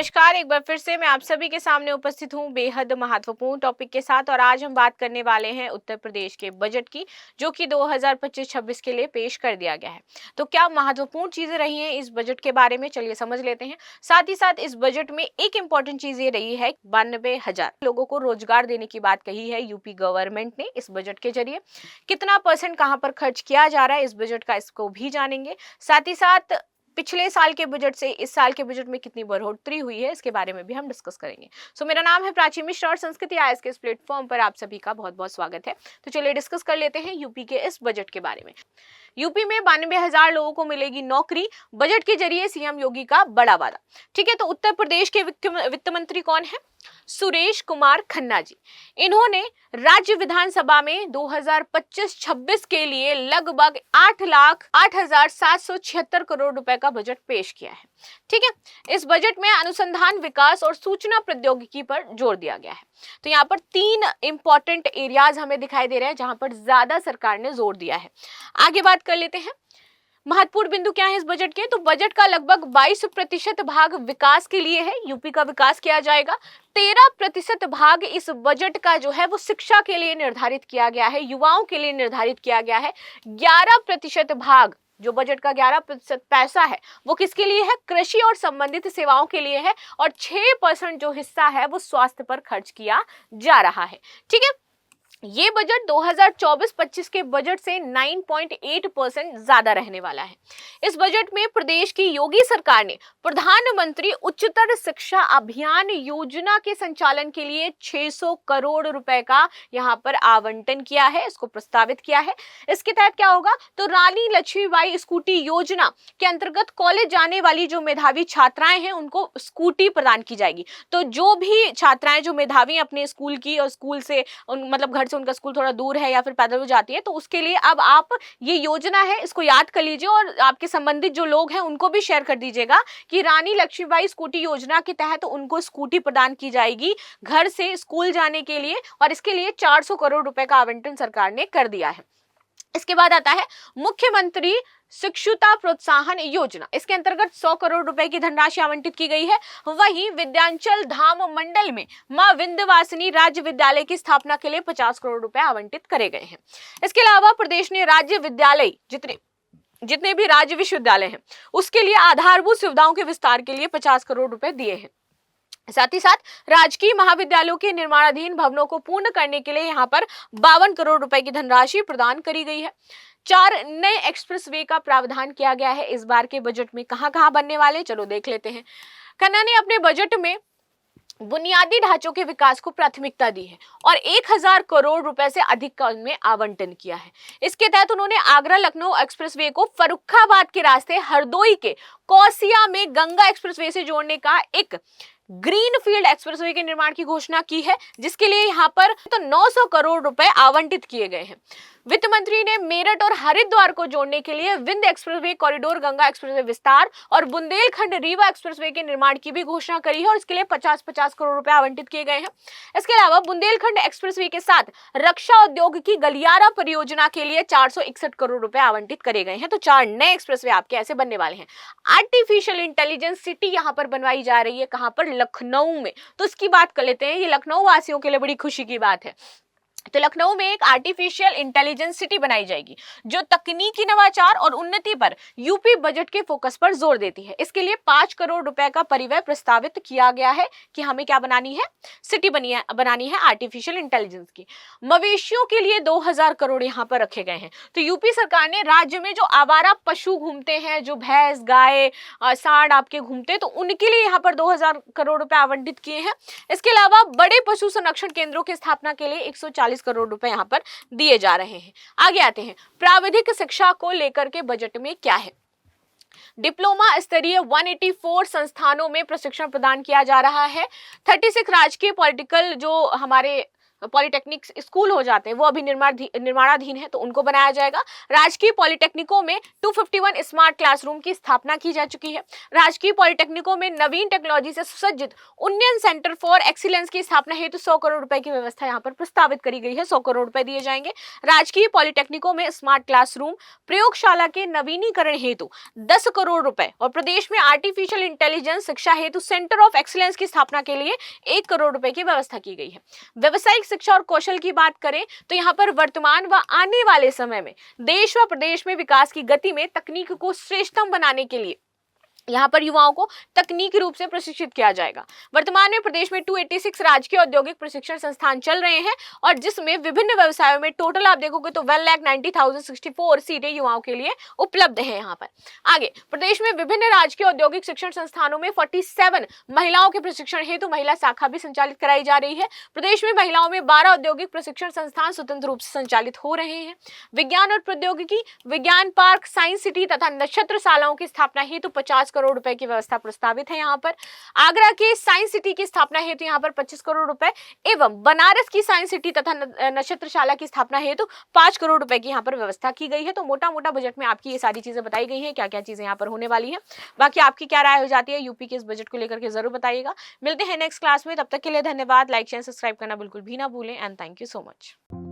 नमस्कार, एक बार फिर से मैं आप सभी के सामने उपस्थित हूँ बेहद महत्वपूर्ण टॉपिक के साथ। और आज हम बात करने वाले हैं उत्तर प्रदेश के बजट की, जो कि 2025-26 के लिए पेश कर दिया गया है। तो क्या महत्वपूर्ण चीजें रही हैं इस बजट के बारे में, चलिए समझ लेते हैं। साथ ही साथ इस बजट में एक इम्पॉर्टेंट चीज ये रही है, 92,000 लोगों को रोजगार देने की बात कही है यूपी गवर्नमेंट ने इस बजट के जरिए। कितना % कहाँ पर खर्च किया जा रहा है इस बजट का, इसको भी जानेंगे। साथ ही साथ पिछले साल के बजट से इस साल के बजट में कितनी बढ़ोतरी हुई है, इसके बारे में भी हम डिस्कस करेंगे। मेरा नाम है प्राची मिश्रा और संस्कृति आईएएस के इस प्लेटफॉर्म पर आप सभी का बहुत बहुत स्वागत है। तो चलिए डिस्कस कर लेते हैं यूपी के इस बजट के बारे में। यूपी में 92,000 लोगों को मिलेगी नौकरी, बजट के जरिए सीएम योगी का बड़ा वादा। ठीक है, तो उत्तर प्रदेश के वित्त मंत्री कौन है? सुरेश कुमार खन्ना जी। इन्होंने राज्य विधानसभा में 2025-26 के लिए लगभग 8,08,776 करोड़ रुपए का बजट पेश किया है। ठीक है, इस बजट में अनुसंधान, विकास और सूचना प्रौद्योगिकी पर जोर दिया गया है। तो यहाँ पर 3 इंपॉर्टेंट एरियाज हमें दिखाई दे रहे हैं जहां पर ज्यादा सरकार ने जोर दिया है। आगे बात कर लेते हैं, महत्वपूर्ण बिंदु क्या है इस बजट के। तो बजट का लगभग 22% भाग विकास के लिए है, यूपी का विकास किया जाएगा। 13% भाग इस बजट का जो है वो शिक्षा के लिए निर्धारित किया गया है, युवाओं के लिए निर्धारित किया गया है। 11% भाग, जो बजट का 11% पैसा है वो किसके लिए है? कृषि और संबंधित सेवाओं के लिए है। और 6% जो हिस्सा है वो स्वास्थ्य पर खर्च किया जा रहा है। ठीक है, ये बजट 2024-25 के बजट से 9.8% ज्यादा रहने वाला है। इस बजट में प्रदेश की योगी सरकार ने प्रधानमंत्री उच्चतर शिक्षा अभियान योजना के संचालन के लिए 600 करोड़ रुपए का यहाँ पर आवंटन किया है, इसको प्रस्तावित किया है। इसके तहत क्या होगा? तो रानी लक्ष्मीबाई स्कूटी योजना के अंतर्गत कॉलेज जाने वाली जो मेधावी छात्राएं हैं उनको स्कूटी प्रदान की जाएगी। तो जो भी छात्राएं जो मेधावी अपने स्कूल की और स्कूल से मतलब घर से उनका स्कूल थोड़ा दूर है या फिर पैदल हो जाती है, तो उसके लिए अब आप ये योजना है इसको याद कर लीजिए और आपके संबंधित जो लोग हैं उनको भी शेयर कर दीजिएगा कि रानी लक्ष्मीबाई स्कूटी योजना के तहत उनको स्कूटी प्रदान की जाएगी घर से स्कूल जाने के लिए। और इसके लिए 400 करोड़ रुपए का आवंटन सरकार ने कर दिया है। इसके बाद आता है मुख्यमंत्री शिक्षुता प्रोत्साहन योजना। इसके अंतर्गत 100 करोड़ रुपए की धनराशि आवंटित की गई है। वहीं विंध्याचल धाम मंडल में मां विंध्यवासिनी राज्य विद्यालय की स्थापना के लिए 50 करोड़ रुपए आवंटित करे गए हैं। इसके अलावा प्रदेश ने राज्य विद्यालय जितने भी राज्य विश्वविद्यालय हैं उसके लिए आधारभूत सुविधाओं के विस्तार के लिए 50 करोड़ रुपए दिए हैं। साथ ही साथ राजकीय महाविद्यालयों के निर्माणाधीन भवनों को पूर्ण करने के लिए यहाँ पर 52 करोड़ रुपए की धनराशि प्रदान करी गई है। 4 नए एक्सप्रेसवे का प्रावधान किया गया है इस बार के बजट में। कहां कहां बनने वाले, चलो देख लेते हैं। खन्ना ने अपने बजट में बुनियादी ढांचों के विकास को प्राथमिकता दी है और 1,000 करोड़ रुपए से अधिक में आवंटन किया है। इसके तहत उन्होंने आगरा लखनऊ एक्सप्रेसवे को फर्रुखाबाद के रास्ते हरदोई के कौसिया में गंगा एक्सप्रेसवे से जोड़ने का एक ग्रीन फील्ड एक्सप्रेसवे के निर्माण की घोषणा की है, जिसके लिए यहाँ पर तो 900 करोड़ रुपए आवंटित किए गए हैं। वित्त मंत्री ने मेरठ और हरिद्वार को जोड़ने के लिए Vindhya expressway corridor, Ganga expressway विस्तार और बुंदेलखंड रीवा एक्सप्रेसवे के निर्माण की भी घोषणा करी है और इसके लिए 50-50 करोड़ रुपए आवंटित किए गए हैं। इसके अलावा बुंदेलखंड एक्सप्रेसवे के साथ रक्षा उद्योग की गलियारा परियोजना के लिए 461 करोड़ रुपए आवंटित करे गए हैं। तो 4 नए एक्सप्रेसवे आपके ऐसे बनने वाले हैं। आर्टिफिशियल इंटेलिजेंस सिटी यहाँ पर बनवाई जा रही है, कहां पर? लखनऊ में। तो इसकी बात कर लेते हैं, ये लखनऊ वासियों के लिए बड़ी खुशी की बात है। तो लखनऊ में एक आर्टिफिशियल इंटेलिजेंस सिटी बनाई जाएगी जो तकनीकी नवाचार और उन्नति पर यूपी बजट के फोकस पर जोर देती है। इसके लिए 5 करोड़ रुपए का परिव्यय प्रस्तावित किया गया है कि हमें क्या बनानी है? सिटी बनानी है आर्टिफिशियल इंटेलिजेंस की। मवेशियों के लिए 2,000 करोड़ यहाँ पर रखे गए हैं। तो यूपी सरकार ने राज्य में जो आवारा पशु घूमते हैं, जो भैंस, गाय, सांड आपके घूमते हैं, तो उनके लिए यहाँ पर 2,000 करोड़ रुपए आवंटित किए हैं। इसके अलावा बड़े पशु संरक्षण केंद्रों की स्थापना के लिए 140 करोड़ रुपए यहाँ पर दिए जा रहे हैं। आगे आते हैं, प्राविधिक शिक्षा को लेकर के बजट में क्या है। डिप्लोमा स्तरीय 184 संस्थानों में प्रशिक्षण प्रदान किया जा रहा है। 36 राजकीय पॉलिटिकल जो हमारे पॉलिटेक्निक स्कूल हो जाते हैं वो अभी निर्माणाधीन है तो उनको बनाया जाएगा। राजकीय पॉलिटेक्निकों में 251 स्मार्ट क्लासरूम की स्थापना की जा चुकी है। राजकीय पॉलिटेक्निकों में नवीन टेक्नोलॉजी से सुसज्जित उन्नयन सेंटर फॉर एक्सीलेंस की स्थापना हेतु 100 करोड़ रुपए की व्यवस्था यहाँ पर प्रस्तावित करी गई है। 100 करोड़ रुपए दिए जाएंगे। राजकीय पॉलिटेक्निकों में स्मार्ट क्लासरूम प्रयोगशाला के नवीनीकरण हेतु 10 करोड़ रुपए और प्रदेश में आर्टिफिशियल इंटेलिजेंस शिक्षा हेतु सेंटर ऑफ एक्सीलेंस की स्थापना के लिए 1 करोड़ रुपए की व्यवस्था की गई है। व्यवसायिक शिक्षा और कौशल की बात करें तो यहाँ पर वर्तमान व आने वाले समय में देश व प्रदेश में विकास की गति में तकनीक को श्रेष्ठतम बनाने के लिए यहाँ पर युवाओं को तकनीकी रूप से प्रशिक्षित किया जाएगा। वर्तमान में प्रदेश में 286 राजकीय औद्योगिक प्रशिक्षण संस्थान चल रहे हैं और जिसमें विभिन्न व्यवसायों में टोटल आप देखोगे तो 1,90,064 सीटें युवाओं के लिए उपलब्ध है। यहाँ पर आगे प्रदेश में विभिन्न राजकीय औद्योगिक शिक्षण संस्थानों में 47 महिलाओं के प्रशिक्षण हेतु महिला शाखा भी संचालित कराई जा रही है। प्रदेश में महिलाओं में 12 औद्योगिक प्रशिक्षण संस्थान स्वतंत्र रूप से संचालित हो रहे हैं। विज्ञान और प्रौद्योगिकी, विज्ञान पार्क, साइंस सिटी तथा नक्षत्रशालाओं की स्थापना हेतु 50 करोड़ रुपए की व्यवस्था प्रस्तावित है। यहाँ पर आगरा के साइंस सिटी की स्थापना हेतु यहाँ पर 25 करोड़ रुपए एवं बनारस की साइंस सिटी तथा नक्षत्रशाला की स्थापना हेतु 5 करोड़ रुपए की यहाँ पर व्यवस्था की गई है। तो मोटा मोटा बजट में आपकी ये सारी चीजें बताई गई हैं, क्या क्या चीजें यहाँ पर होने वाली है। बाकी आपकी क्या राय हो जाती है यूपी के इस बजट को लेकर के जरूर बताइएगा। मिलते हैं नेक्स्ट क्लास में, तब तक के लिए धन्यवाद। लाइक शेयर सब्सक्राइब करना बिल्कुल भी ना भूलें and thank you so much.